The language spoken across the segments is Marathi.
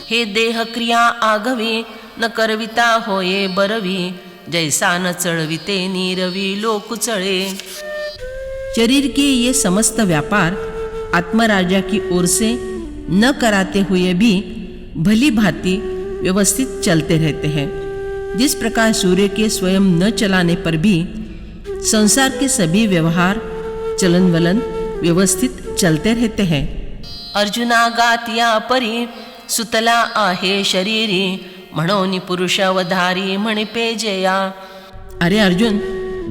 हे देह क्रिया आगवी न करविता होये बरवी, जैसा न चळविते नीरवी लोक चळे। शरीर के ये समस्त व्यापार आत्मराजा की ओर से न कराते हुए भी भली भांति व्यवस्थित चलते रहते हैं। जिस प्रकार सूर्य के स्वयं न चलाने पर भी संसार के सभी व्यवहार चलन वलन व्यवस्थित चलते रहते हैं। अर्जुना गातिया परी सुतला आहे शरीरी, म्हणोनी पुरुषावधारी म्हणिपे जया। अरे अर्जुन,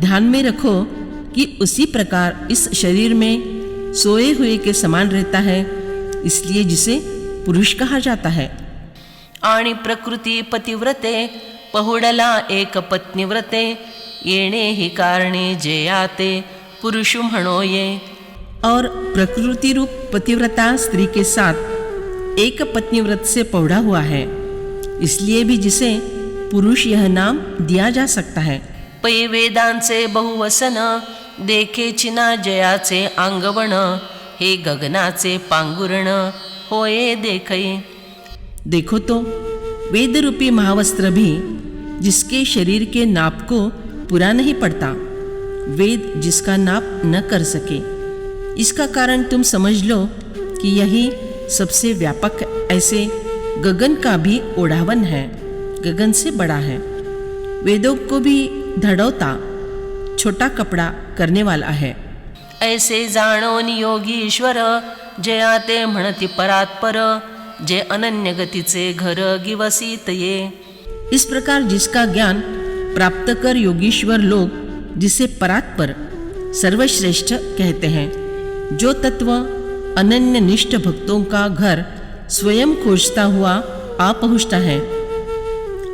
ध्यान में रखो कि उसी प्रकार इस शरीर में सोए हुए के समान रहता है, इसलिए जिसे पुरुष कहा जाता है। आणि प्रकृती पतिव्रते पहुडला एक पत्नीव्रते, येणे ही कारणे जयाते पुरुष म्हणोये। और प्रकृति रूप पतिव्रता स्त्री के साथ एक पत्नीव्रत से पौड़ा हुआ है, इसलिए भी जिसे पुरुष यह नाम दिया जा सकता है। पै वेदांचे बहुवसन देखे चिना जयाचे अंगवण, हे गगनाचे पांगुरण होये देखई। देखो तो वेद रूपी महावस्त्र भी जिसके शरीर के नाप को पूरा नहीं पड़ता, वेद जिसका नाप न कर सके, इसका कारण तुम समझ लो कि यही सबसे व्यापक ऐसे गगन का भी ओढ़ावन है, गगन से बड़ा है। वेदों को भी धड़ौता छोटा कपड़ा करने वाला है। ऐसे जाणोन योगीश्वर, जयाते म्हणती परात्पर, जे अनन्य गतीचे घर गिवसित ये। इस प्रकार जिसका ज्ञान प्राप्त कर योगीश्वर लोग जिसे परात्पर सर्वश्रेष्ठ कहते हैं, जो तत्व अनन्य निष्ठ भक्तों का घर स्वयं खोजता हुआ आ पहुँचता है,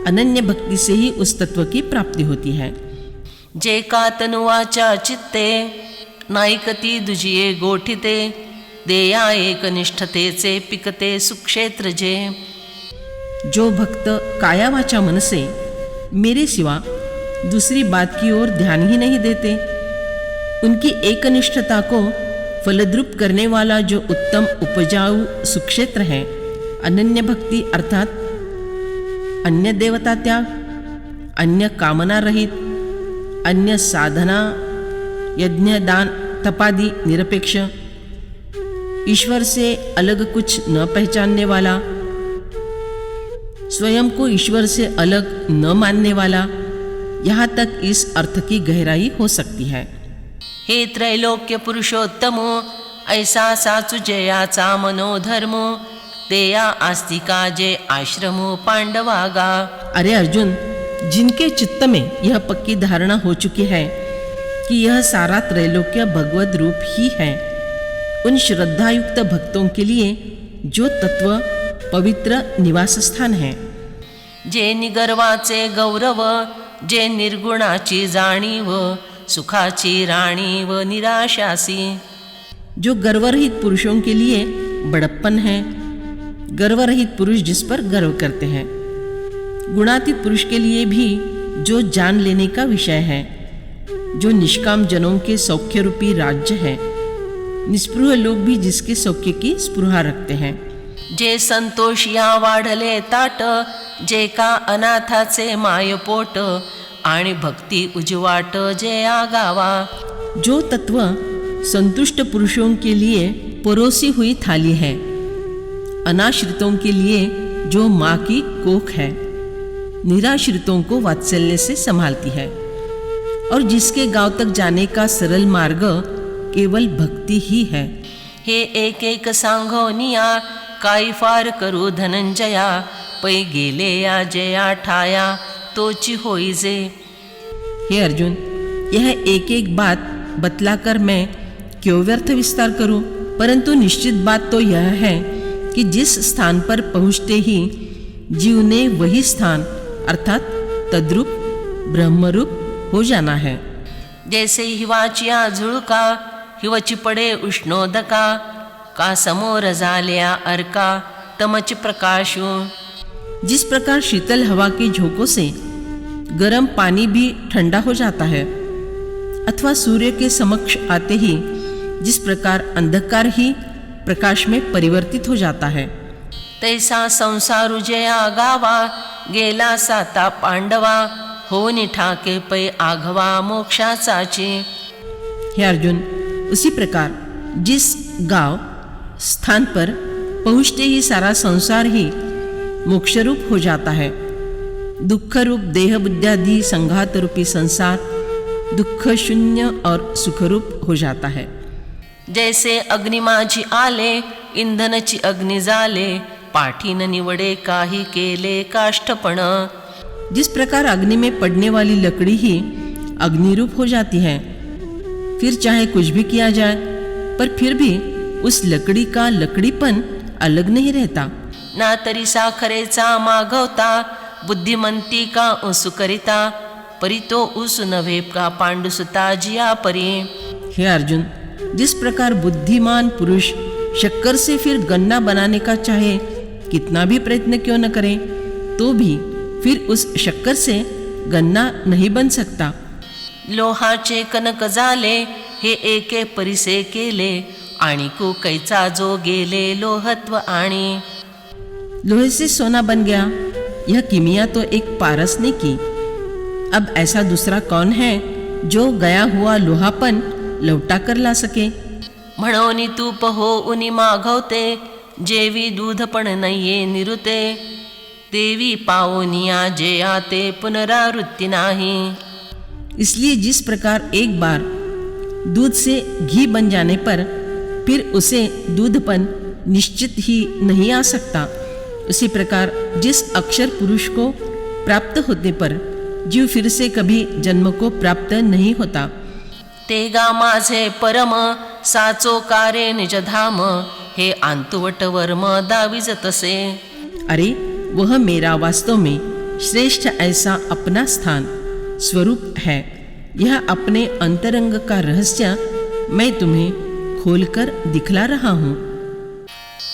अनन्य भक्ति से ही उस तत्व की प्राप्ति होती है। जे का तनुवाचा चित्ते, नायकती दुजिये गोठिते, देया एक निष्ठतेचे पिकते सुक्षेत्र जे। जो भक्त काया वाचा मन से मेरे सिवा दूसरी बात की ओर ध्यान ही नहीं देते, उनकी एकनिष्ठता को फलद्रूप करने वाला जो उत्तम उपजाऊ सुक्षेत्र है, अनन्य भक्ति अर्थात अन्य देवता त्याग, अन्य कामना रहित, अन्य साधना यज्ञ दान तपादि निरपेक्ष, ईश्वर से अलग कुछ न पहचानने वाला, स्वयं को ईश्वर से अलग न मानने वाला, यहाँ तक इस अर्थ की गहराई हो सकती है। हे त्रैलोक्य पुरुषोत्तमो, ऐसा साचु जयाचा मनोधर्मो, तेया आस्तिका जे आश्रमो पांडवागा। अरे अर्जुन, जिनके चित्त में यह पक्की धारणा हो चुकी है कि यह सारा त्रैलोक्य भगवद रूप ही है, उन श्रद्धायुक्त भक्तों के लिए जो तत्व पवित्र निवास स्थान है। जे निगर्वाचे गौरव, जे निर्गुणाची जाणीव, सुखाची राणी व निराशासी। जो गर्वरहित पुरुषों के लिए बड़प्पन है, गर्वरहित पुरुष जिस पर गर्व करते हैं। गुणातीत पुरुष के लिए भी जो जान लेने का विषय है, जो निष्काम जनों के सौख्य रूपी राज्य है। निस्पृह लोग भी जिसके सौख्य की स्पृहा रखते हैं। जे संतोष या वाढले ताट, जे का अनाथाचे मायपोट, आणि भक्ती उजवाट जे आगावा। जो तत्व संतुष्ट पुरुषों के लिए परोसी हुई थाली है, अनाश्रितों के लिए जो माँ की कोख है, निराश्रितों को वात्सल्य से संभालती है, और जिसके गांव तक जाने का सरल मार्ग केवल भक्ति ही है। हे एक एक सांगोनिया, काय फार करू धनंजया, पै गेले या जया ठाया तोची होईजे। हे अर्जुन, यह एक एक बात बतलाकर मैं क्यों व्यर्थ विस्तार करूं, परंतु निश्चित बात तो यह है कि जिस स्थान पर पहुँचते ही जीव ने वही स्थान अर्थात तद्रूप ब्रह्मरूप हो जाना है। जैसे हिवाचिया झुळका, हिवची पडे उष्णोदका, का समोर झाल्या अर्का तमच प्रकाशू। जिस प्रकार शीतल हवा के झोंकों से गर्म पानी भी ठंडा हो जाता है, अथवा सूर्य के समक्ष आते ही जिस प्रकार अंधकार ही प्रकाश में परिवर्तित हो जाता है, तैसा संसारू जया गावा, गेला साता पांडवा, होनी ठाके पै आघवा मोक्षाचाची। हे अर्जुन, उसी प्रकार जिस गांव स्थान पर पहुँचते ही सारा संसार ही मोक्षरूप हो जाता है। दुख रूप देह बुद्धियादि संघात रूपी संसार दुख शून्य और सुखरूप हो जाता है। जैसे अग्निमाझी आले, इंधनची अग्नि जाले, पाठीन निवडे काही केले काष्ठपण। जिस प्रकार अग्नि में पड़ने वाली लकड़ी ही अग्निरूप हो जाती है, फिर चाहे कुछ भी किया जाए पर फिर भी उस लकड़ी का लकड़ीपन अलग नहीं रहता। ना तरी साखरेचा मागवता, बुद्धिमंती का उसु करिता, परी तो उसु नव्हे का पांडुसुता जिया परी। हे अर्जुन, जिस प्रकार बुद्धिमान पुरुष शक्कर से फिर गन्ना बनाने का चाहे कितना भी प्रयत्न क्यों न करे तो भी फिर उस शक्कर से गन्ना नहीं बन सकता। लोहाचे कनक झाले, हे एके परिसे केले, आणि को कैचा जो गेले लोहत्व आणि। लोहे से सोना बन गया, यह किमिया तो एक पारस ने की। अब ऐसा दूसरा कौन है जो गया हुआ लोहापन लौटा कर ला सके। म्हणोनी तूप हो उनी मागवते, जेवी दूध पण नये निरुते, देवी पावनिया जे आते पुनरावृत्ति नाही। इसलिए जिस प्रकार एक बार दूध से घी बन जाने पर फिर उसे दूधपन निश्चित ही नहीं आ सकता, उसी प्रकार जिस अक्षर पुरुष को प्राप्त होने पर जीव फिर से कभी जन्म को प्राप्त नहीं होता। तेगा माझे परम, साचो कारे निज धाम, हे आंतुवट वर्म दाविज तसे। अरे वह मेरा वास्तव में श्रेष्ठ ऐसा अपना स्थान स्वरूप है। यह अपने अंतरंग का रहस्य मैं तुम्हें खोलकर दिखला रहा हूँ।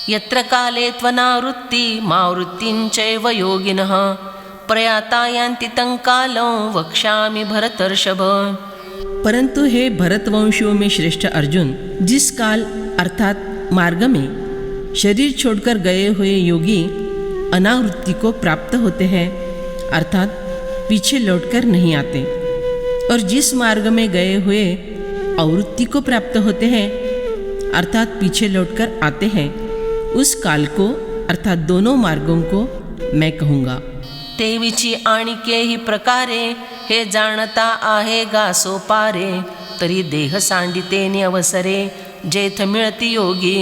यत्र काले त्वनावृत्ति मावृत्तिंचैव योगिनः, प्रयाता यान्ति तं कालं वक्ष्यामि भरतर्षभ। परंतु हे भरतवंशियों में श्रेष्ठ अर्जुन, जिस काल अर्थात मार्ग में शरीर छोड़कर गए हुए योगी अनावृत्ति को प्राप्त होते हैं, अर्थात पीछे लौटकर नहीं आते, और जिस मार्ग में गए हुए आवृत्ति को प्राप्त होते हैं, अर्थात पीछे लौटकर आते हैं, उस काल को अर्थात दोनों मार्गों को मैं कहूँगा। तेविची आणिके ही प्रकारे, हे जाणता आहे गासो पारे, तरी देह सांडिते नि अवसरे, जेथ मिळती योगी।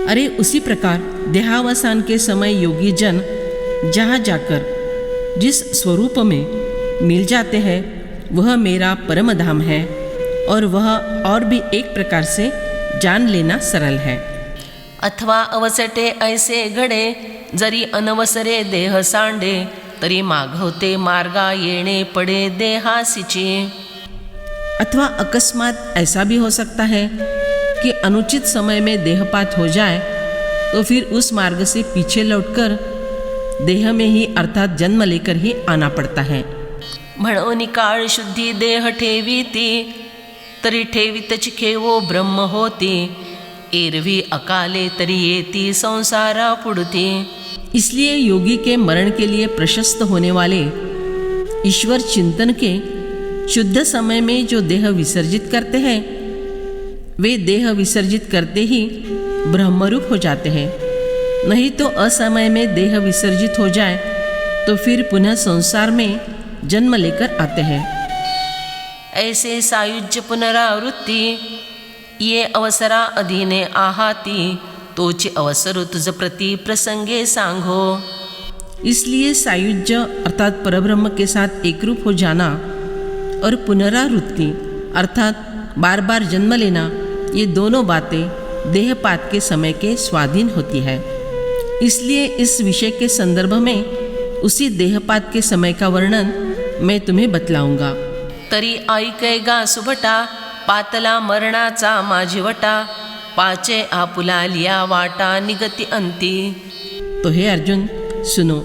अरे उसी प्रकार देहावसान के समय योगी जन जहाँ जाकर जिस स्वरूप में मिल जाते हैं वह मेरा परम धाम है, और वह और भी एक प्रकार से जान लेना सरल है। अथवा अवसटे ऐसे घडे, जरी अनवसरे देह सांडे, तरी मागवते मार्गा येणे पडे देहासीची। अथवा अकस्मात ऐसा भी हो सकता है कि अनुचित समय में देहपात हो जाए तो फिर उस मार्ग से पीछे लौटकर देह में ही अर्थात जन्म लेकर ही आना पड़ता है। म्हणून काळ शुद्धी देह ठेवीती, तरी ठेवीतची खेवो ब्रह्म होती, एरवी अकाले तरी येती संसारा पुढती। इसलिए योगी के मरण के लिए प्रशस्त होने वाले ईश्वर चिंतन के शुद्ध समय में जो देह विसर्जित करते हैं, वे देह विसर्जित करते ही ब्रह्मरूप हो जाते हैं। नहीं तो असमय में देह विसर्जित हो जाए तो फिर पुनः संसार में जन्म लेकर आते हैं। ऐसे सायुज्य पुनरावृत्ती, ये अवसरा अधीने आहाती, तोची अवसर तुझ प्रति प्रसंगे सांगो। इसलिए सायुज्य अर्थात परब्रह्म के साथ एकरूप हो जाना और पुनरावृत्ति अर्थात बार बार जन्म लेना, ये दोनों बातें देहपात के समय के स्वाधीन होती है। इसलिए इस विषय के संदर्भ में उसी देहपात के समय का वर्णन मैं तुम्हें बतलाऊंगा। तरी ऐकैगा सुभटा, पातला मरणाचा माझी वटा, पाचे आपुला लिया वाटा निगती अंती। तो हे अर्जुन सुनो,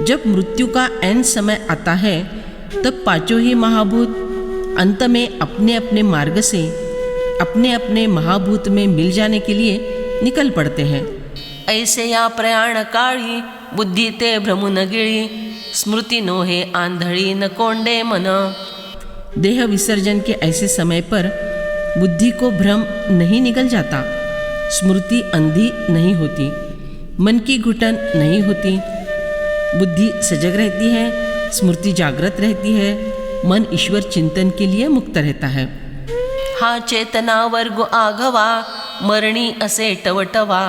जब मृत्यु का ऐन समय आता है तब पांचों ही महाभूत अंत में अपने अपने मार्ग से अपने अपने महाभूत में मिल जाने के लिए निकल पड़ते हैं। ऐसे या प्रयाण काळी बुद्धी ते भ्रमून गिळी, स्मृति नोहे आंधळी न कोंडे मन। देह विसर्जन के ऐसे समय पर बुद्धि को भ्रम नहीं निकल जाता, स्मृति अंधी नहीं होती, मन की घुटन नहीं होती, बुद्धि सजग रहती है, स्मृति जागृत रहती है, मन ईश्वर चिंतन के लिए मुक्त रहता है। हा चेतना वर्ग आघवा, मरणी असे टवटवा,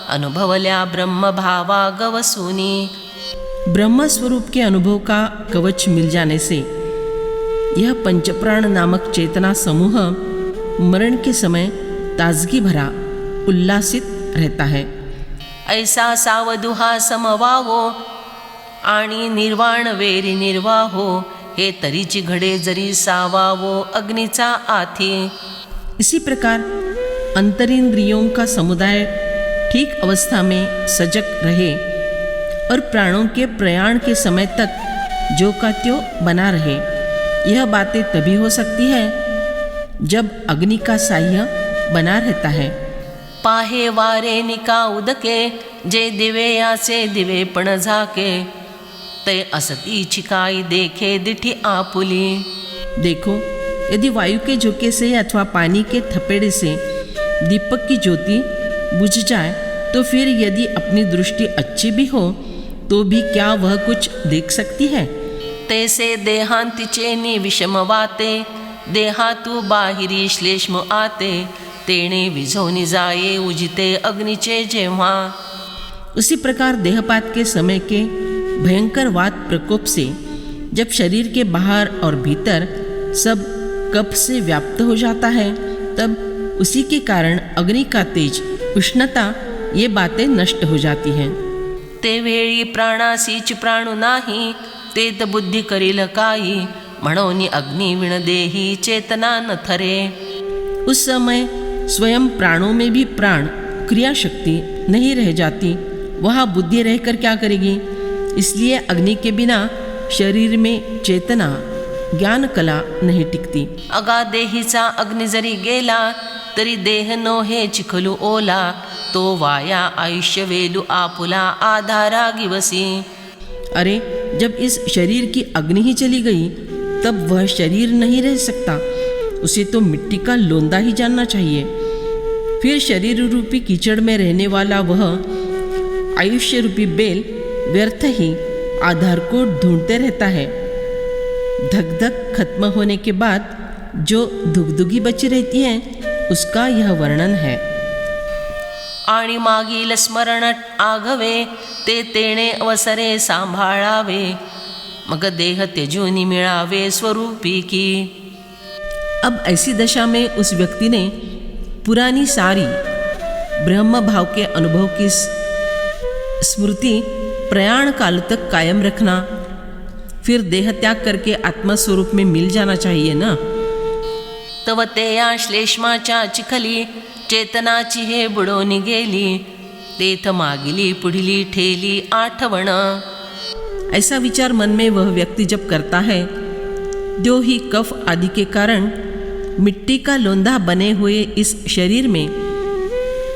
अनुभवल्या ब्रह्मभावा गवसूनी। ब्रह्म स्वरूप के अनुभव का कवच मिल जाने से यह पंचप्राण नामक चेतना समूह मरण के समय ताजगी भरा उल्लासित रहता है। ऐसा सावधुहा समवावो, आणि निर्वाण वेरी निर्वाहो, हे तरीची घडे जरी सावावो अग्नीचा आथी। इसी प्रकार अंतरिंद्रियों का समुदाय ठीक अवस्था में सजग रहे और प्राणों के प्रयाण के समय तक जो का त्यों बना रहे, यह बातें तभी हो सकती है जब अग्नि का साह्य बना रहता है। पाहे वारे निका उदके, जे दिवे याचे दिवे पण झाके, ते असती चिकाई देखे दिठी आपुली। देखो, यदि वायु के झोंके से अथवा पानी के थपेड़े से दीपक की ज्योति बुझ जाए तो फिर यदि अपनी दृष्टि अच्छी भी हो तो भी क्या वह कुछ देख सकती है? तैसे देहांतिचे नि विषम वाते, देहातू बाहिरी श्लेष्म आते, तेणे विझवनी जाये उजिते अग्निचे जेव्हा। उसी प्रकार देहपात के समय के भयंकर वात प्रकोप से जब शरीर के बाहर और भीतर सब कफ से व्याप्त हो जाता है, तब उसी के कारण अग्नि का तेज, उष्णता, ये बातें नष्ट हो जाती हैं। ते वेळी प्राणासीच प्राणु नाही, तेत बुद्धी करील काही, म्हणोनी अग्नि विण देही चेतना न थरे। उस समय स्वयं प्राणों में भी प्राण क्रिया शक्ति नहीं रह जाती, वहाँ बुद्धि रहकर क्या करेगी? इसलिए अग्नि के बिना शरीर में चेतना, ज्ञान कला नहीं टिकती। अगा देहीचा अग्नि जरी गेला, तरी देह नो हे चिखलू ओला, तो वाया आयुष्य वेलू आपुला आधारा गिवसी। अरे, जब इस शरीर की अग्नि ही चली गई तब वह शरीर नहीं रह सकता, उसे तो मिट्टी का लोंदा ही जानना चाहिए। फिर शरीर रूपी कीचड़ में रहने वाला वह आयुष्य रूपी बेल व्यर्थ ही आधार को ढूंढते रहता है। धक धक खत्म होने के बाद जो दुगदुगी बची रहती है, उसका यह वर्णन है। आणि मागील स्मरण आघवे, ते तेणे अवसरे सांभाळावे, मग देह त्यजूनी मिळावे स्वरूपी की। अब ऐसी दशा में उस व्यक्ति ने पुरानी सारी ब्रह्म भाव के अनुभव की स्मृति प्रयाण काल तक कायम रखना, फिर देह त्याग करके आत्मा स्वरूप में मिल जाना चाहिए ना। तव ते या श्लेष्माच्या चिखली, चेतनाची हे बुडवून गेली, तेथ मागिली पुढली ठेली आठवण। ऐसा विचार मन में वह व्यक्ति जब करता है, जो ही कफ आदि के कारण मिट्टी का लोंधा बने हुए इस शरीर में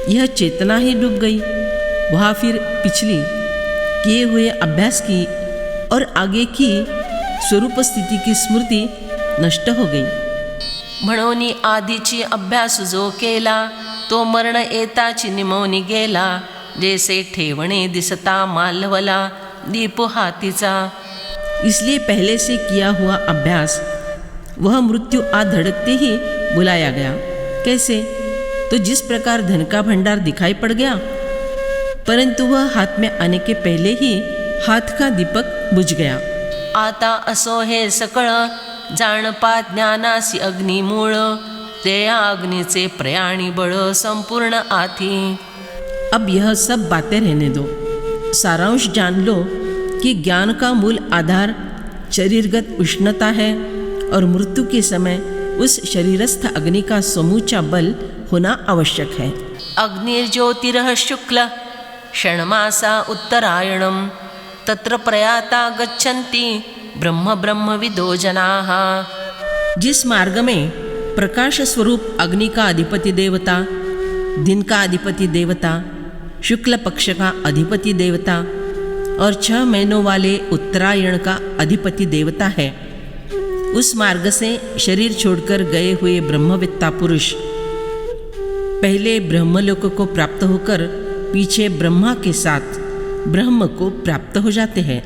यह चेतना ही डूब गई, वहाँ फिर पिछली किए हुए अभ्यास की और आगे की स्वरूप स्थिति की स्मृति नष्ट हो गई। म्हणून आधीची अभ्यास जो केला, तो मरण येताची निमवनी गेला, जैसे ठेवणे दिसता मालवला दीप हातीचा। इसलिए पहले से किया हुआ अभ्यास वह मृत्यु आ धड़कते ही बुलाया गया। कैसे? तो जिस प्रकार धन का भंडार दिखाई पड़ गया, परंतु वह हाथ में आने के पहले ही हाथ का दीपक बुझ गया। आता असो हे सकळ, जाणपा ज्ञानासी अग्निमूळ, ते अग्नीचे प्रयाणी बळ संपूर्ण आथी। अब यह सब बातें रहने दो, सारांश जान लो कि ज्ञान का मूल आधार शरीरगत उष्णता है और मृत्यु के समय उस शरीरस्थ अग्नि का समूचा बल होना आवश्यक है। अग्निर्ज्योतिरः शुक्ल षण्मासा उत्तरायणम, तत्र प्रयाता गच्छन्ति ब्रह्म ब्रह्मविदो जनाः। जिस मार्ग में प्रकाश स्वरूप अग्नि का अधिपति देवता, दिन का अधिपति देवता शुक्ल पक्ष का अधिपति देवता और 6 महीनों वाले उत्तरायण का अधिपति देवता है। उस मार्ग से शरीर छोड़कर गए हुए ब्रह्मवेत्ता पुरुष पहले ब्रह्मलोक को प्राप्त होकर पीछे ब्रह्मा के साथ ब्रह्म को प्राप्त हो जाते हैं।